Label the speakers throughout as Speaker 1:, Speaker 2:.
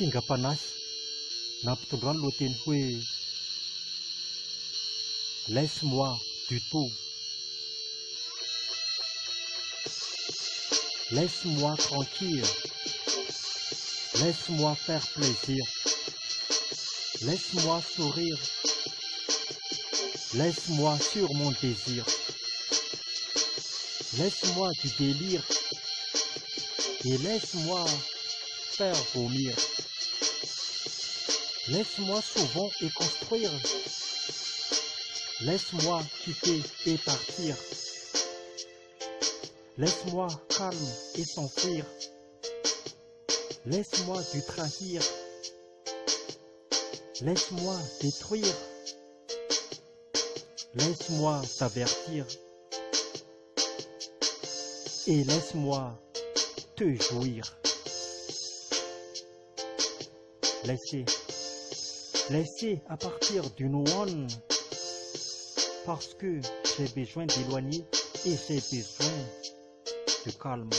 Speaker 1: Kingam-panahy nampitondroany lohateny hoe laisse-moi du tout. Laisse-moi tranquille. Laisse-moi faire plaisir. Laisse-moi sourire. Laisse-moi sur mon désir. Laisse-moi du délire. Et laisse-moi faire vomir. Laisse-moi souvent et construire. Laisse-moi quitter et partir. Laisse-moi calme et s'enfuir. Laisse-moi du trahir. Laisse-moi détruire. Laisse-moi t'avertir. Et laisse-moi te jouir. Laissez à partir du one. Parce que j'ai besoin d'éloigner et j'ai besoin de calme.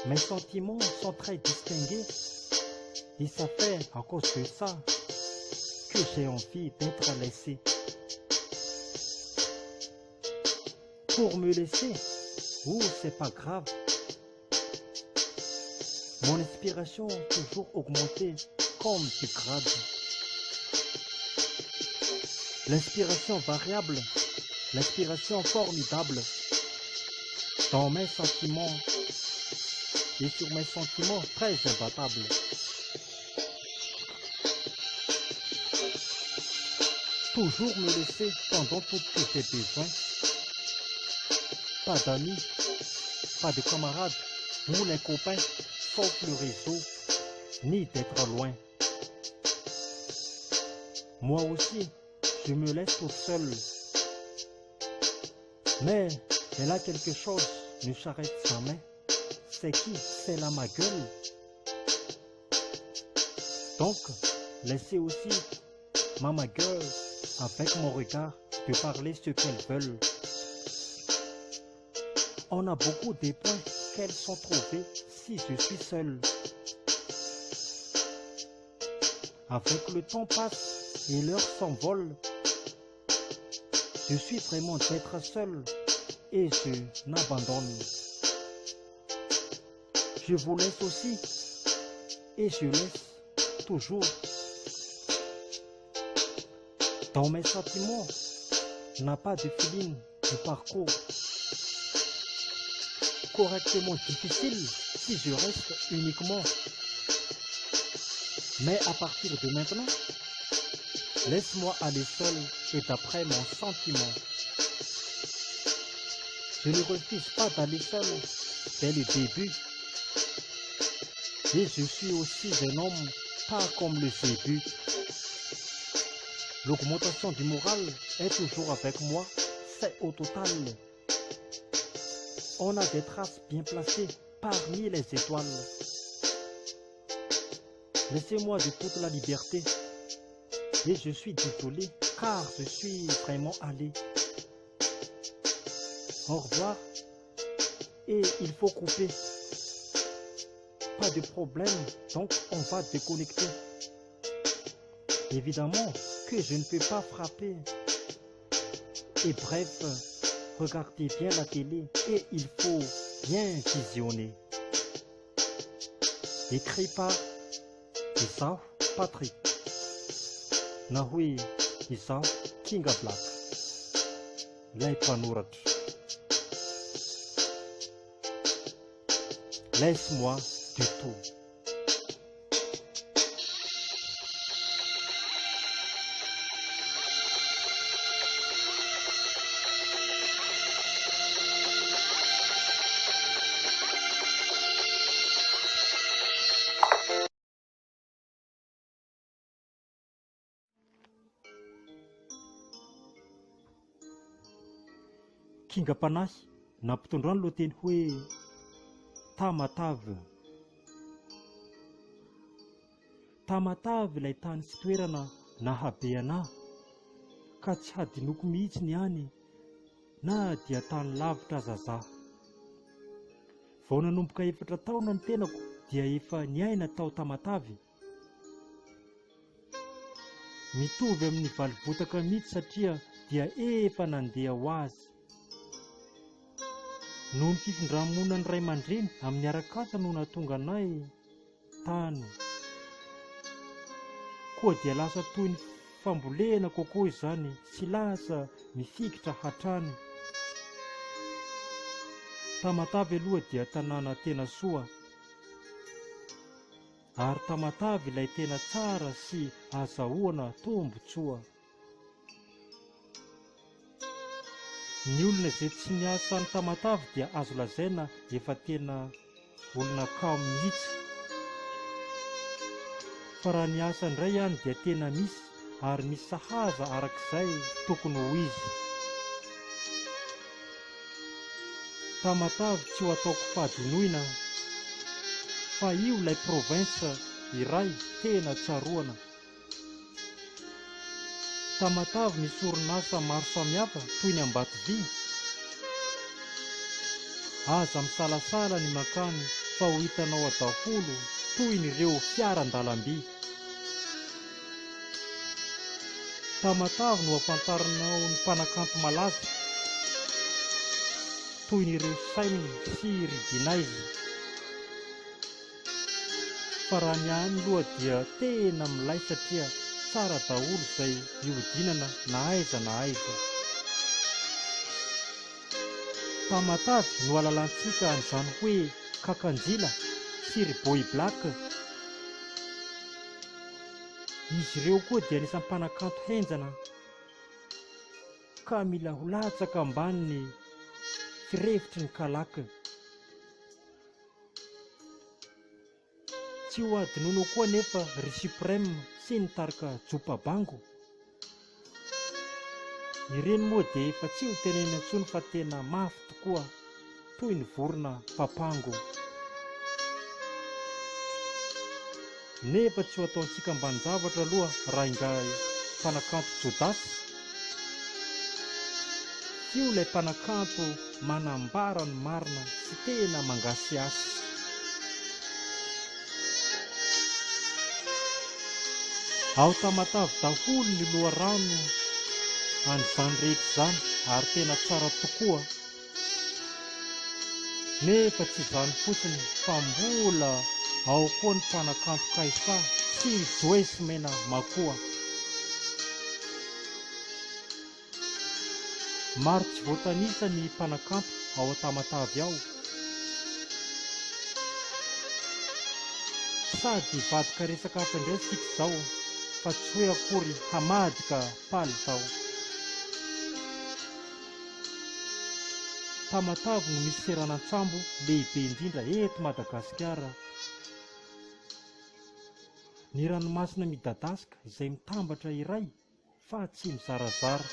Speaker 1: Mes sentiments sont très distingués et ça fait à cause de ça que j'ai envie d'être laissé. Pour me laisser, c'est pas grave. Mon inspiration toujours augmentée comme du grade. L'inspiration variable, l'inspiration formidable. Dans mes sentiments et sur mes sentiments très imbattables. Toujours me laisser pendant tout ce que j'ai besoin. Pas d'amis, pas de camarades, ou les copains, sauf le réseau, ni d'être loin. Moi aussi, je me laisse toute seule. Mais elle a quelque chose, ne s'arrête jamais. C'est qui? C'est là ma gueule. Donc, laissez aussi ma gueule avec mon regard de parler ce qu'elles veulent. On a beaucoup de points qu'elles sont trouvées si je suis seul. Avec le temps passe et l'heure s'envole. Je suis vraiment d'être seul et je n'abandonne. Je vous laisse aussi et je laisse toujours. Dans mes sentiments, n'a pas de feeling de parcours correctement difficile si je reste uniquement. Mais à partir de maintenant, laisse-moi aller seul et d'après mon sentiment. Je ne refuse pas d'aller seul dès le début. Et je suis aussi un homme, pas comme le début. L'augmentation du moral est toujours avec moi, c'est au total. On a des traces bien placées parmi les étoiles. Laissez-moi de toute la liberté. Et je suis désolé car je suis vraiment allé. Au revoir. Et il faut couper. Pas de problème, donc on va déconnecter. Évidemment que je ne peux pas frapper. Et bref, regardez bien la télé et il faut bien visionner. Écrit par Isaac Patrick. Nahui Isaac Kinga Black. Laïpanurat. Laisse-moi du tout. Kingam-panahy nampitondroany lohateny hoe Tamatave. Tamatave ilay tany sy toerana nahabe anahy, ka tsy hadinoko mihitsy ny any na dia tany lavitra zaza. Vao nanomboka 4 taona ny tenako dia efa niaina tao Tamatavy. Mitovy amin'ny valibotaka mihitsy satria dia efa nandeha ho azy. Noho ny fitondramonan'ny ray aman-dreny amin'ny arak'asa no nahatonga anay tany. Koa dia lasa toy ny fambolena kokoa izany sy lasa mifikitra hatrany. Tamatavy aloha dia tanàna tena soa, ary Tamatavy ilay tena tsara sy azahoana tombotsoa. Ny olona izay tsy niasa ny Tamatavy dia azo lazaina efa tena olona kamo mihitsy. Fa raha ny asa indray ihany dia tena misy, ary misy sahaza arak'izay tokony ho izy. Tamatavy tsy ho ataoko fahadinoina fa io ilay provinsa iray tena tsaroana. Tamatavy misy orinasa maro samihafa toy ny Ambatovy. Aza misalasala ny makany fa ho hitanao adaholo toy n'ireo fiaran-dalamby. Tamatavy no afantaranao ny mpanakanto malaza toy n'ireo Sainy sy Ridinaizy. Fa raha ny any aloha dia tena milay satria tsara daholo izay iodinana na aiza na aiza. Tamatavy no alalantsika an'izany hoe Kakanjila sy ry Boy Black. Izy ireo koa dia anisan'ny mpanakanto henjana ka mila ho latsaka ambany ny firefitry ny kalaka. Tsy ho adinono koa nefa ry Suprême sy ny tarika Jopabango. Ireny moa dia efa tsy ho tenena intsony fa tena mafy tokoa toy ny vorona papango. Nefa tsy ho ataontsika ambanin-javatra aloha raha ingay mpanakanto Jodasy. Io ilay mpanakanto manambara ny marina sy tena mangasiasy. Ao Tamatavy daholo ny loharano an'izany rehetra izany ary tena tsara tokoa. Nefa tsy izany fotsiny fa mbola ao koa ny mpanakanto Kaisa sy Joyce Mena Makoa. Maro tsy voatanisa ny mpanakanto ao Tamatavy ao. Sady vadika resaka hafa indray sika izao fa tsy hoe akory hamadika paly tao. Tamatavy no misy seranan-tsambo lehibe indrindra eto Madagasikara. Ny ranomasina midadasika izay mitambatra iray fa tsy mizarazara.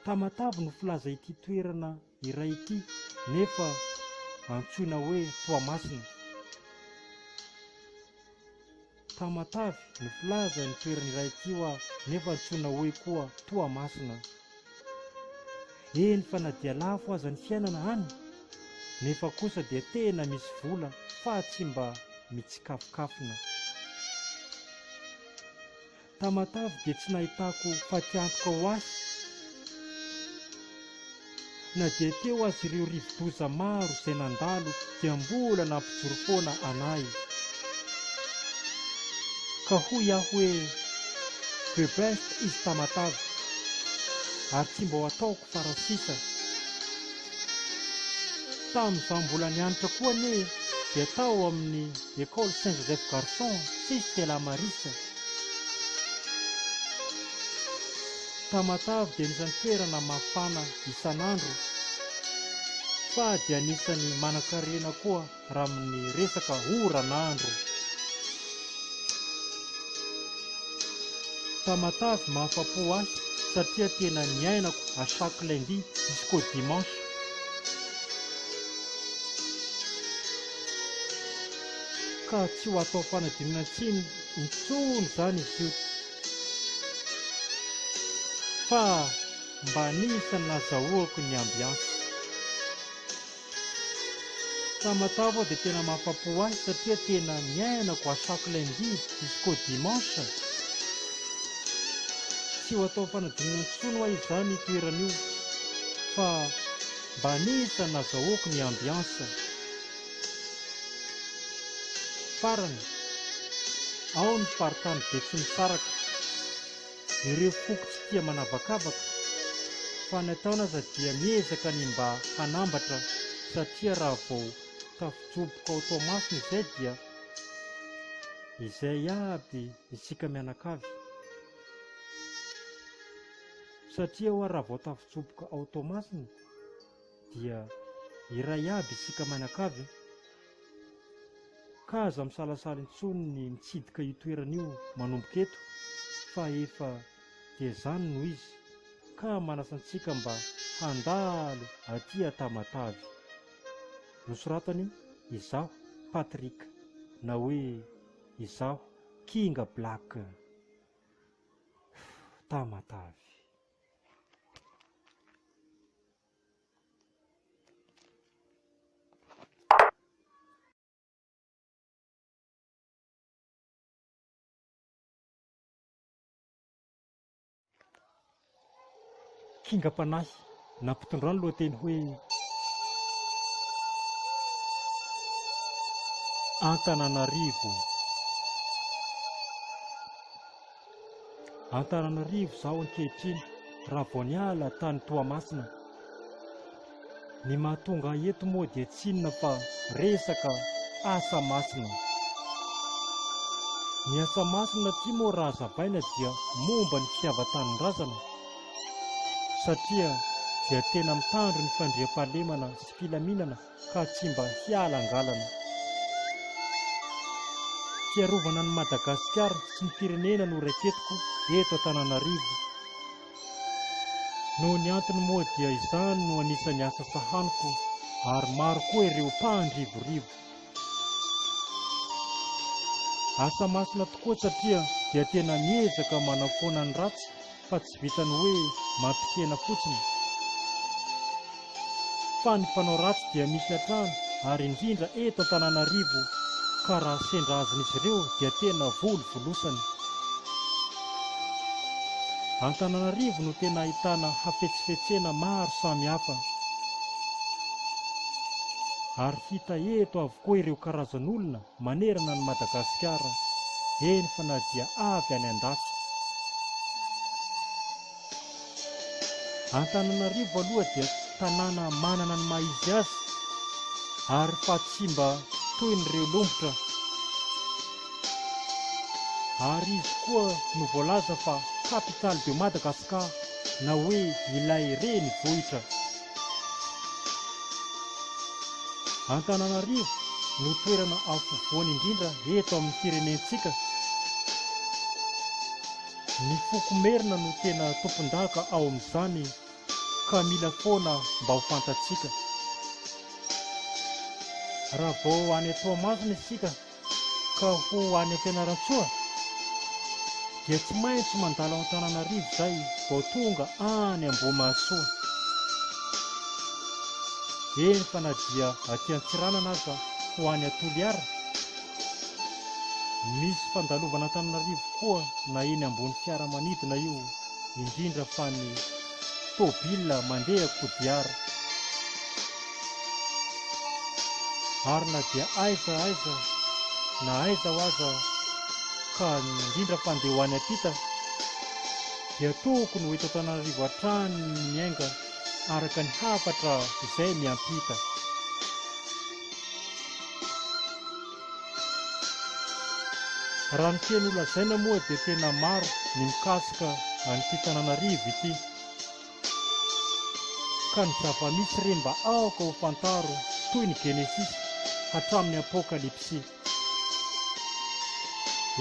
Speaker 1: Tamatavy no filaza ity toerana iray ity nefa antsoina hoe Toamasina. Tamatavy no filaza ny toerana iray ity nefa antsoina hoe koa Toamasina. Eny fa na dia lafo aza ny fiainana any, nefa kosa dia tena misy vola fa tsy mba mitsikafokafona. Tamatavy dia tsy nahitako fatiantoka ho azy, na dia teo azy ireo rivo-doza maro izay nandalo dia mbola nampijoro foana anay. Ka hoy aho hoe the best is Tamatavy, ary tsy mba ho ataoko farasisa. Tamin'izaho mbola nianatra koa anie dia tao amin'ny École Saint-Joseph Garçon sy Stella Maris. Tamatavy dia anisan'ny toerana mafana isan'andro fa dia anisan'ny manan-karena koa raha amin'ny resaka oran'andro. Tamatavy mahafa-po ahy satria tena niainako à chaque lundi jusqu'au dimanche. Ka tsy ho atao fanadinana tsiny intsony izany izy io, fa mba anisany nazahoako ny ambiansy. Tamatavo dia tena mahafapo ahy satria tena miainako à chaque lundi jusqu'au dimanche. Tsy ho atao fanadinana intsony ho aho izany toerana io fa mba nisa nazahoako ny ambiance. Farany ao ny faritany be tsy misaraka, ireo foko tsy tia manavakavaka, fa ny ataona aza dia miezaka ny mba hanambatra satria raha vao tafijoboka ao Toamasina izay dia izay aby isika mianakavy. Satria ho raha vao tafijoboka ao Toamasina dia iray aby isika mianakavy, ka aza misalasala intsony ny mitsidika io toerana io manomboka eto fa efa dia izany no izy, ka manasa antsika mba handalo aty Tamatavy. Nosoratany izaho Patrick, na hoe izaho Kinga Black, Tamatavy. Kingam-panahy nampitondrano lohateny hoe Antananarivo. Antananarivo zaho ankehitriny raha vao niala tany Toamasina. Ny mahatonga ahy eto moa dia tsy inona fa resaka asa masina. Ny asa masina ity moa raha zavaina dia momba ny fitiavan-tanindrazana, satria dia tena mitandro ny fandriam-pahalemana sy filaminana ka tsy mba hiala-ngalana. Fiarovana ny Madagasikara sy ny firenena no raiketiko eto Antananarivo. Noho ny antony moa dia izany no anisan'ny asa sahaniko ary maro koa ireo mpandrivorivo. Asa masina tokoa satria dia tena miezaka manafoana ny ratsy fa tsy vitany hoe mampikena fotsiny. Fa ny mpanao ratsy dia misy hatrany ary indrindra eto Antananarivo, ka raha sendra azon'izy ireo dia tena volovolosany. Antananarivo no tena ahitana hafetsifetsena maro samihafa, ary hita eto avokoa ireo karazan'olona manerana ny Madagasikara, eny fa na dia avy any andafy. Antananarivo aloha dia tanàna manana ny maha-izy azy ary fa tsy mba toy n'ireo lombotra, ary izy koa no voalaza fa capitale de Madagascar, na hoe ilay renivohitra. Antananarivo no toerana afovoany indrindra eto amin'ny firenentsika. Ny fokomerina no tena tompon-daka ao amin'izany, ka mila foana mba ho fantatsika. Raha vao any Toamasina isika ka ho any Fianarantsoa dia tsy maintsy mandalo Antananarivo izay vao tonga any Ambohimahasoa. Eny fa na dia aty Antsiranana aza ho any Toliara, misy fandalovana Antananarivo koa na eny ambony fiaramanidina io, indrindra fa ny tôbila mandeha kodiara. Ary na dia aiza na aiza ho aza ka indrindra fa andeha ho any ampita dia tokony ho eto Antananarivo hatrany ny miainga araka ny hafatra izay miampita. Raha ny teny olazaina moa dia tena maro ny mikasika an'ity Antananarivo ity, ka ny zava-misy re mba aoka ho fantaro toy ny Genesisy hatramin'ny Apokalipsy.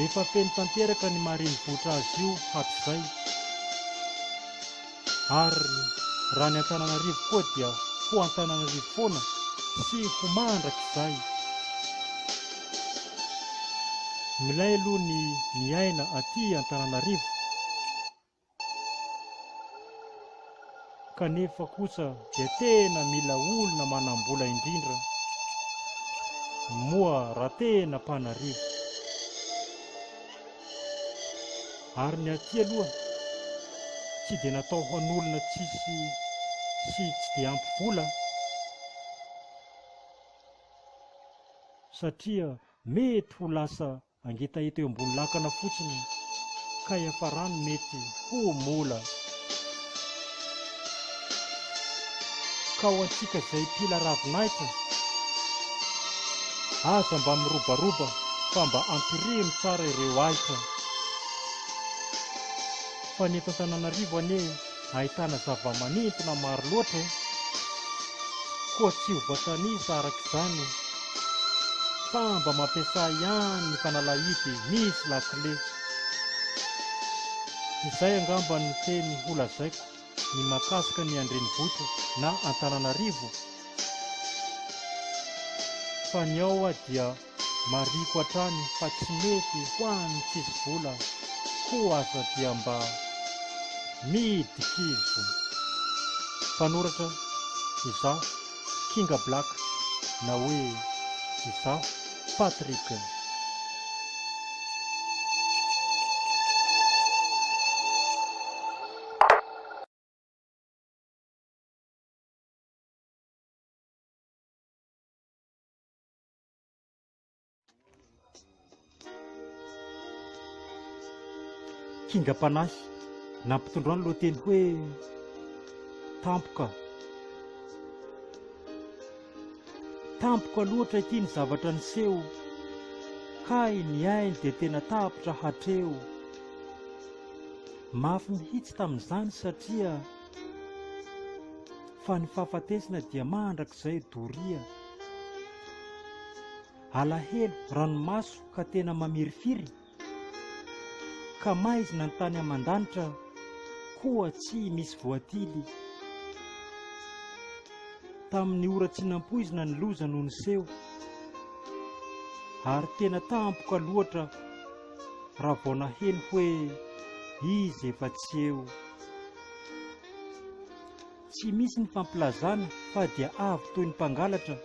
Speaker 1: Efa feno tanteraka ny marenivohitra azy io hatrizay, ary raha ny Antananarivo koa dia ho Antananarivo foana sy ho mandrakizay. Milay aloha ny miaina aty Antananarivo, kanefa kosa dia tena mila olona manam-bola indrindra. moa raha tena mpanarivo. Ary ny aty aloha tsy dia natao ho an'olona tsisy sy tsy dia ampy vola, satria mety ho lasa angetaeta eo ambony lakana fotsiny ka iafarany mety ho mola. Ka ho antsika izay mpila ravinahitra, aza mba mirobaroba fa mba ampirimy tsara ireo ahitra. Fa ny eto Antananarivo anie ahitana zava-manintona maro loatra, koa tsy ho voatanisa araka izany fa mba mampiasa ihany ny fanalahidy misy lakile. Izay angamba ny teny ho lazaiko ny mahakasika ny Andrenivohitra na Antananarivo. Fa ny ao dia mariko hatrany fa tsy mety ho an'ny tsisy vola, koa aza dia mba midikizo. Mpanoratra izaho Kinga Black, na hoe izaho Patrick. Kingam-panahy nampitondroany lohateny hoe tampoka. Tampoka loatra ity ny zavatra niseho, kay ny ainy dia tena tapitra hatreo. Mafy mihitsy tamin'izany satria fa ny fahafatesana dia mandrakizay doria. Alahelo ranomaso ka tena mamirifiry, ka maizina ny tany aman-danitra koa tsy misy voatily. Tamin'ny ora tsy nampoizina ny loza no niseho, ary tena tampoka loatra raha vao naheno hoe izy efa tsy eo. Tsy misy ny fampilazana fa dia avy toy ny mpangalatra,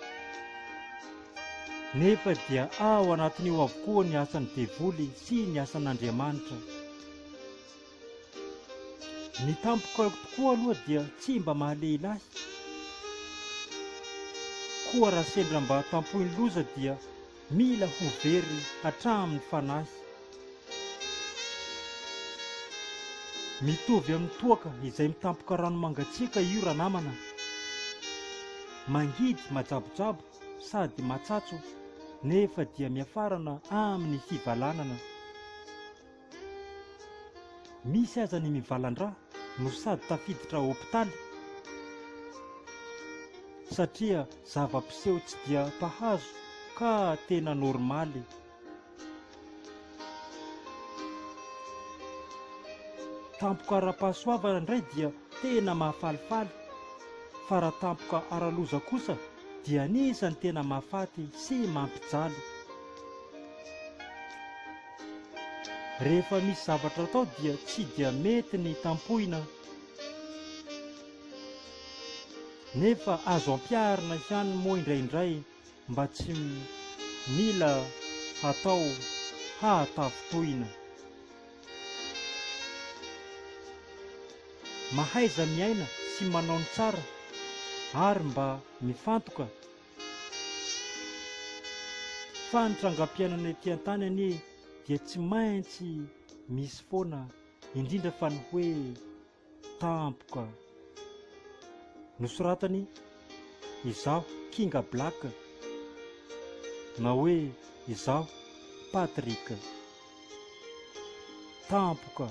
Speaker 1: nefa dia ao anatin'io avokoa ny asan'ny devoly sy ny asan'Andriamanitra. Ny tampoka tokoa aloha dia tsy mba mahalehilahy, koa raha sendra mba tampoin'ny loza dia mila ho very hatramin'ny fanahy. Mitovy amin'ny toaka izay mitampoka rano mangatsiaka io raha namana, mangidy majabojabo sady matsatso, nefa dia miafarana amin'ny fivalanana. Misy aza ny mivalan-drà no sady tafiditra hôpitaly, satria zava-piseho tsy dia mpahazo ka tena normaly. Tampoka ara-pahasoavana indray dia tena mahafalifaly, fa raha tampoka ara-loza kosa dia anisany tena mahafaty sy mampijaly. Rehefa misy zavatra atao dia tsy dia mety ny tampoina, nefa azo ampiarina ihany moa indraindray mba tsy mila atao hahatafotoina. Mahaiza miaina sy manao ny tsara ary mba mifantoka, fa ny trangam-piainana ety an-tany anie dia tsy maintsy misy foana, indrindra fa ny hoe tampoka. Nosoratany izaho Kinga Black, na hoe izaho Patrick. Tampoka.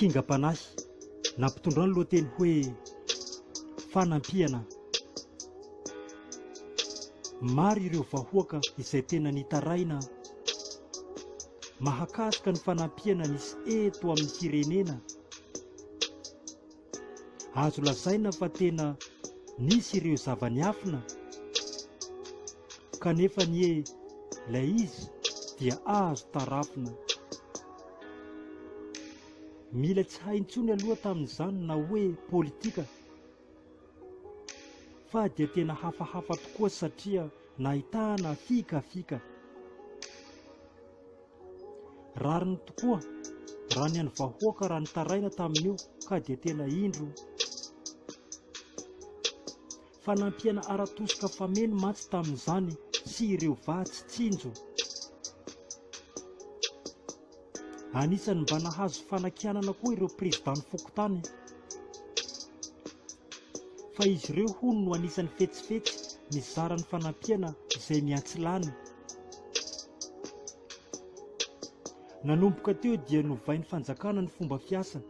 Speaker 1: Kingam-panahy nampitondroany lohateny hoe fanampiana. Maro ireo vahoaka izay tena nitaraina, mahakasika ny fanampiana nisy eto amin'ny firenena. Azo lazaina fa tena nisy ireo zavaniafina, kanefa ny ilay izy dia azo tarafina. Mila tsy haintsony aloha tamin'izany na hoe politika, fa dia tena hafahafa tokoa satria nahitana fikafika. Rariny tokoa raha ny any vahoaka raha nitaraina tamin'io ka dia tena indro. Fanampiana ara-tosika fameno matsy tamin'izany sy ireo vatsy tsinjo. Anisany mba nahazo fanakianana koa ireo président fokotany, fa izy ireo hono no anisany fetsifetsy mizara ny fanampiana izay miantsilany. Nanomboka teo dia novain'ny fanjakana ny fomba fiasa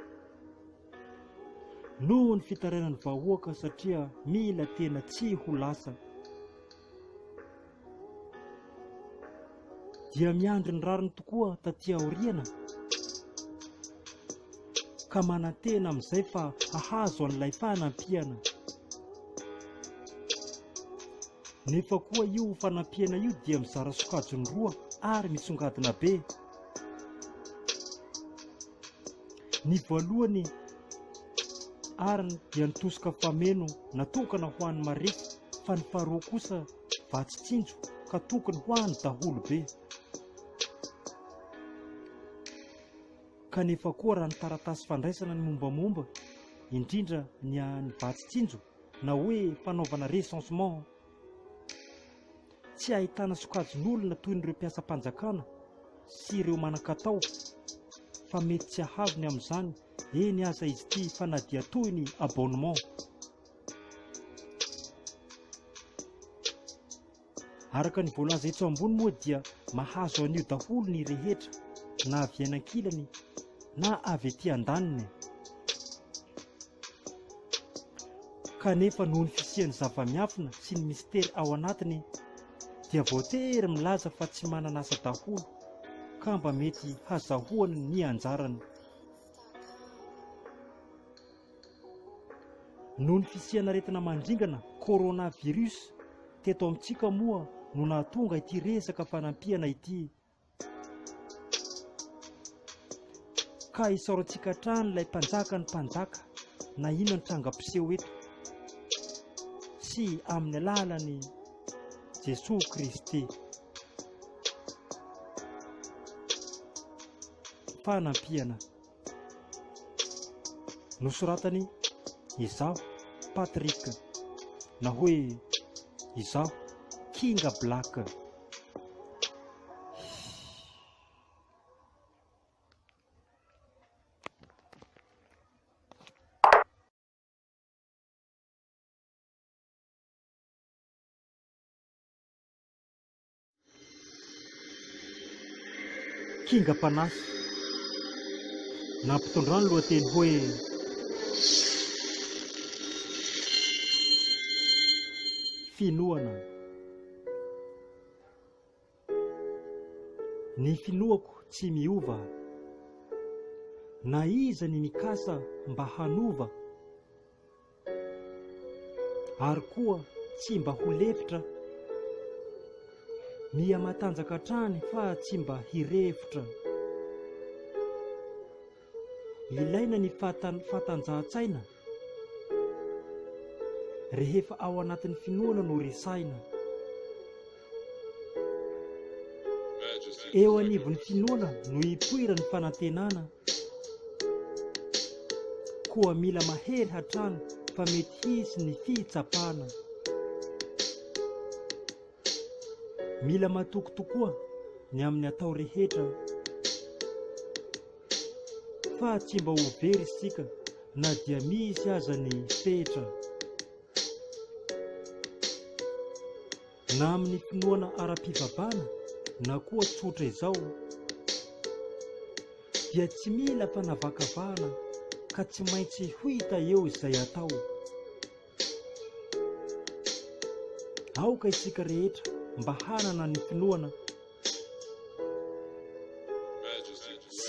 Speaker 1: noho ny fitarainan'ny vahoaka satria mila tena tsy ho lasa. Dia miandry ny rariny tokoa taty aoriana, ka manantena amin'izay fa hahazo an'ilay fanampiana. Nefa koa io fanampiana io dia mizara sokajiny roa ary misongadina be. Ny voalohany ariny dia nitosika fameno natokana ho an'ny marefo, fa ny faharoa kosa vatsy tsinjo ka tokony ho an'ny daholo be. Kanefa koa raha ny taratasy fandraisana ny mombamomba, indrindra ny an'ny vatsy tsinjo na hoe fanaovana recensement, tsy ahitana sokajin'olona toy n'ireo mpiasam-panjakana sy ireo manan-katao, fa mety tsy ahaviny amin'izany. Eny aza izy ity fanadia toy ny abonnement. Araka ny voalaza eto ambony moa dia mahazo an'io daholo ny rehetra, na avy any ankilany na avy ety andaniny. Kanefa noho ny fisian'ny zava-miafina sy ny mistera ao anatiny dia voatery milaza fa tsy manana asa daholo, ka mba mety hazahoany ny anjarany. Noho ny fisiana aretina mandringana coronavirus teto amintsika moa no nahatonga ity resaka fanampiana ity, ka isaorantsika hatrany ilay mpanjaka ny mpanjaka na ino ny trangam-piseho eto, sy amin'ny alalany Jesosy Kristy. Fanampiana. Nosoratany izaho Patrick, na hoe izaho Kinga Black. Kinga Panasy, nampitondra ny lohateny hoe finoana. Ny finoako tsy miova, na iza ny mikasa mba hanova, ary koa tsy mba ho lepitra, mia matanjaka hatrany fa tsy mba hirefitra. Ilaina ny fatanjahan-tsaina rehefa ao anatin'ny finoana no resaina. Eo anivon'ny finoana no hipoira ny fanantenana, koa mila mahery hatrany fa mety hisy ny fitsapana. Mila matoky tokoa ny amin'ny atao rehetra, fa tsy mba ho very isika na dia misy aza ny fetra. Na amin'ny finoana ara-pivavahana na koa tsotra izao dia tsy mila fanavakavahana, ka tsy maintsy ho hita eo izay atao. Aoka isika rehetra mba hanana ny finoana,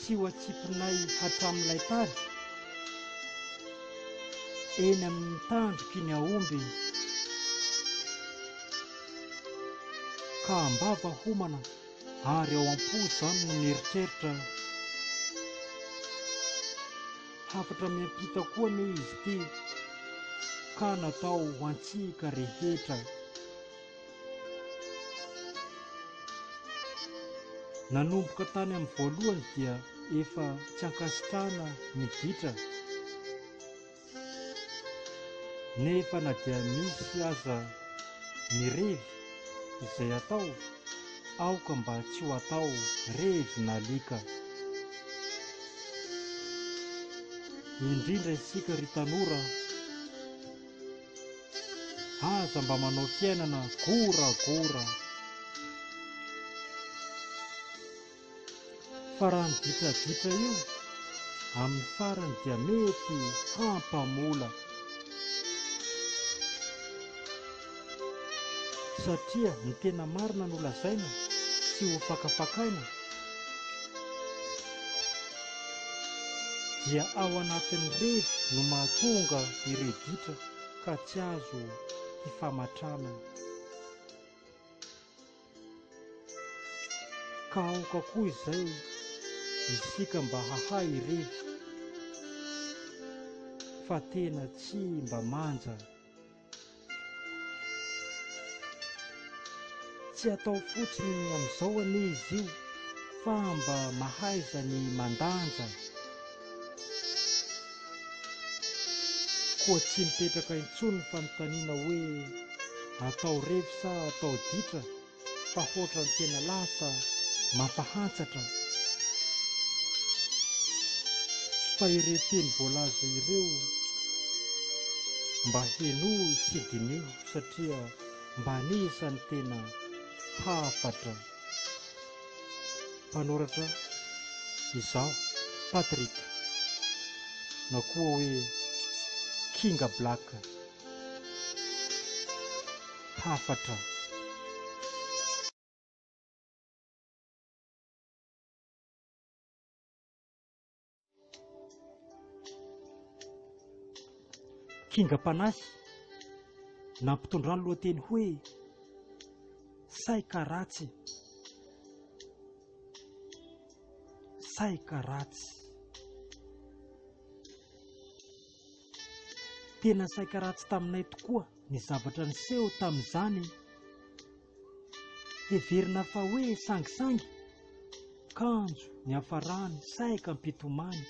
Speaker 1: sy ho atsipinay hatramin'ilay tady eny amin'ny tandroky ny aomby ka ambava homana ary ao am-po izany no mieritreritra hafatra miampita koa ne izy ty ka natao antsika rehetra. Nanomboka tany amin'ny voalohany dia efa tsy ankasitrahana miditra, nefa na dia misy aza mirevy izay atao aoka mba tsy ho atao revy na lika. Indrindra isika ry tanora, aza mba manao fiainana goragora, fa raha ny ditraditra io amin'ny farany dia mety hampamola, satria ny tena marina no lazaina sy ho fakafakaina dia ao anatin'ny revy no mahatonga ireo ditra ka tsy azo hifamatrana. Ka aoka koa izay isika mba hahay revy fa tena tsy mba manja, tsy atao fotsiny amin'izao anie izy io fa mba mahaiza ny mandanja, koa tsy mipetraka intsony ny fanontaniana hoe atao revy sa atao ditra, fa hoatra ny tena lasa mampahantsatra. Fa ireo teny voalaza ireo mba heno sy dinio satria mba anisany tena hafatra. Mpanoratra izaho Patrick, na koa hoe Kinga Black, hafatra. Kinga Panahy nampitondrany lohateny hoe saika ratsy, saika ratsy. Tena saika ratsy taminay tokoa ny zavatra niseho tamin'izany. Heverina fa hoe sangisangy, kanjo ny hafarany, saika mpitomany.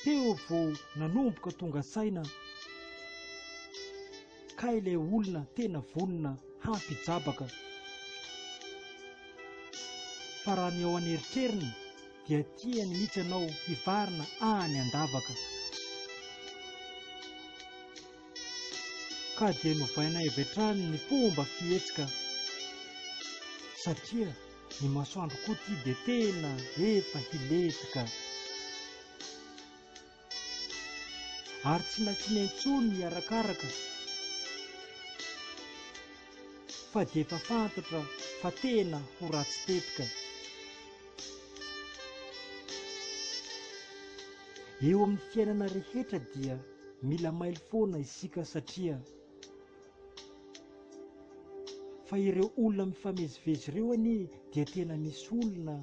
Speaker 1: Teo vao nanomboka tonga saina ka ilay olona tena vonona hampijabaka, fa raha ny ao aneritreriny dia tiany mihitsy anao hivarina any andavaka. Ka dia novainay avy hatrany ny fomba fihetsika, satria ny masoandro koa ty dia tena efa hiletika, ary tsy nasiana intsony ny arakaraka, fa dia efa fantatra fa tena ho ratsy tetika. Eo amin'ny fiainana rehetra dia mila mailo foana isika, satria fa ireo olona mifamezivezy ireo anie dia tena misy olona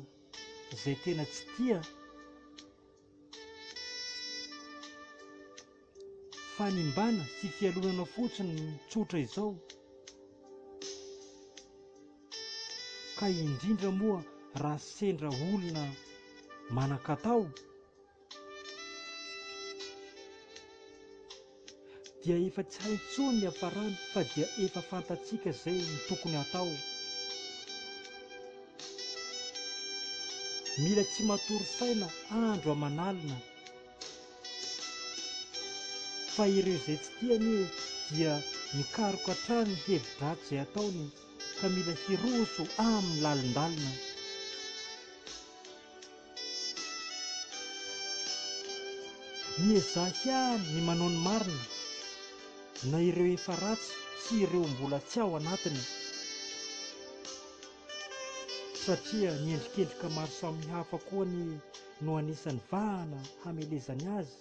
Speaker 1: izay tena tsy tia, fa nimbana sy fialonana fotsiny tsotra izao. Ka indrindra moa raha sendra olona manan-katao dia efa tsy hay intsony ny hafarany, fa dia efa fantatsika izay ny tokony atao. Mila tsy matory saina andro aman'alina, fa ireo izay tsy tiany dia mikaroka hatrany ny hevin-dratsy izay ataony, ka mila hiroso amin'ny lalindalina. Miezaha ihany ny manao ny marina na ireo efa ratsy sy ireo mbola tsy ao anatiny, satria ny endrikendrika maro samihafa koa no anisan'ny vahana hamelezany azy.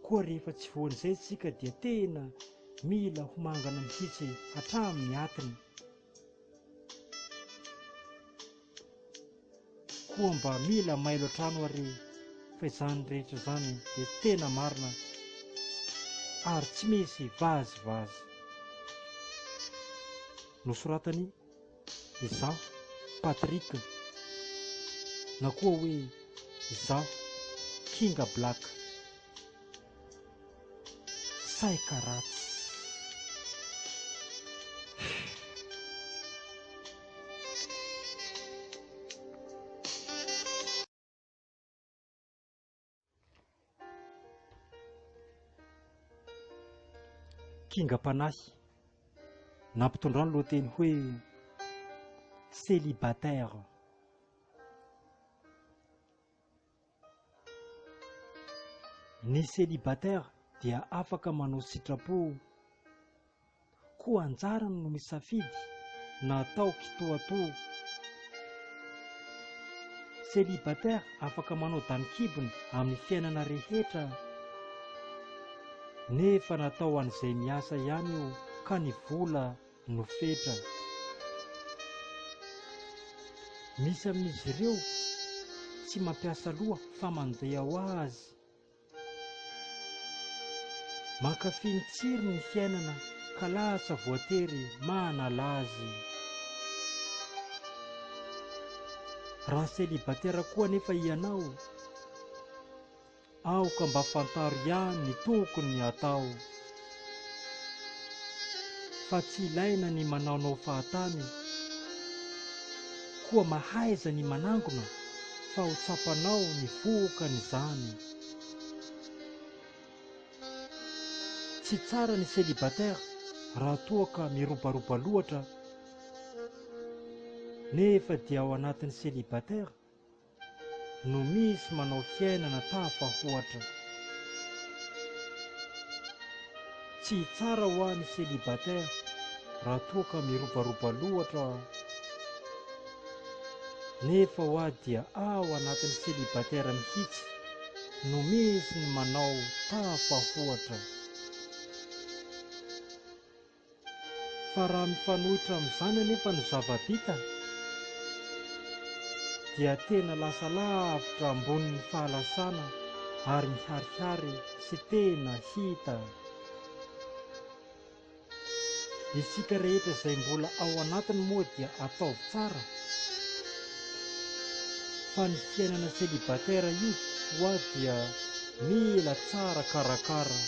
Speaker 1: Koa rehefa tsy voan'izay tsika dia tena mila homangana mihitsy hatramin'ny atiny. Koa mba mila mailo an-trano ary fa izany rehetra izany dia tena marina ary tsy misy vazivazy. Nosoratany izaho Patrick, na koa hoe izaho Kinga Black, saika ratsy. Kingam-panahy, nampitondra ny lohateny hoe célibataire. Ny célibataire dia afaka manao sitrapo, koa anjarany no misafidy na atao kitoatoa. Célibataire afaka manao danikibony amin'ny fiainana rehetra, nefa natao an'izay miasa ihany io ka ny vola no fetra. Misy amin'izy ireo tsy mampiasa loha fa mandeha ho azy, mankafy ny tsiro ny fiainana ka lasa voatery manala azy. Raha célibataire koa nefa ianao, aoka mba fantaro ihany ny tokony atao, fa tsy ilaina ny manaonao fahatany, koa mahaiza ny manangona fa ho tsapanao ny vokan'izany. Tsy tsara ny célibataire raha toa ka mirobaroba loatra, nefa dia ao anatin'ny célibataire no misy manao fiainana tafahoatra. Tsy tsara ho an'ny célibataire raha toa ka mirobaroba loatra, nefa ho ahy dia ao anatin'ny célibataire mihitsy no misy ny manao tafahoatra. Fa raha mifanohitra amin'izany anefa no zava-bita, dia tena lasa lavitra ambonin'ny fahalasana ary miharihary sy tena hita. Isika rehetra izay mbola ao anatiny moa dia ataovy tsara, fa ny fiainana célibataire io ho ahy dia mila tsara karakara.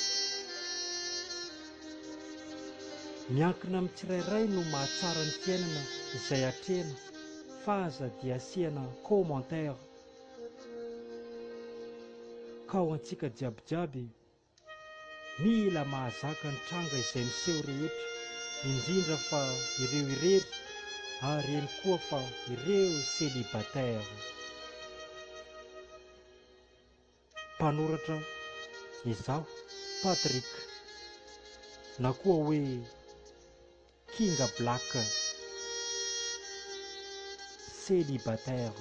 Speaker 1: Miankina amin'ny tsirairay no mahatsara ny fiainana izay hatrena, fa aza dia asiana commentaire. Ka ho antsika jiabijiaby, mila mahazaka ny tranga izay miseho rehetra, indrindra fa ireo irery ary eny koa fa ireo célibataire. Mpanoratra izaho Patrick, na koa hoe Kinga Black, célibataire.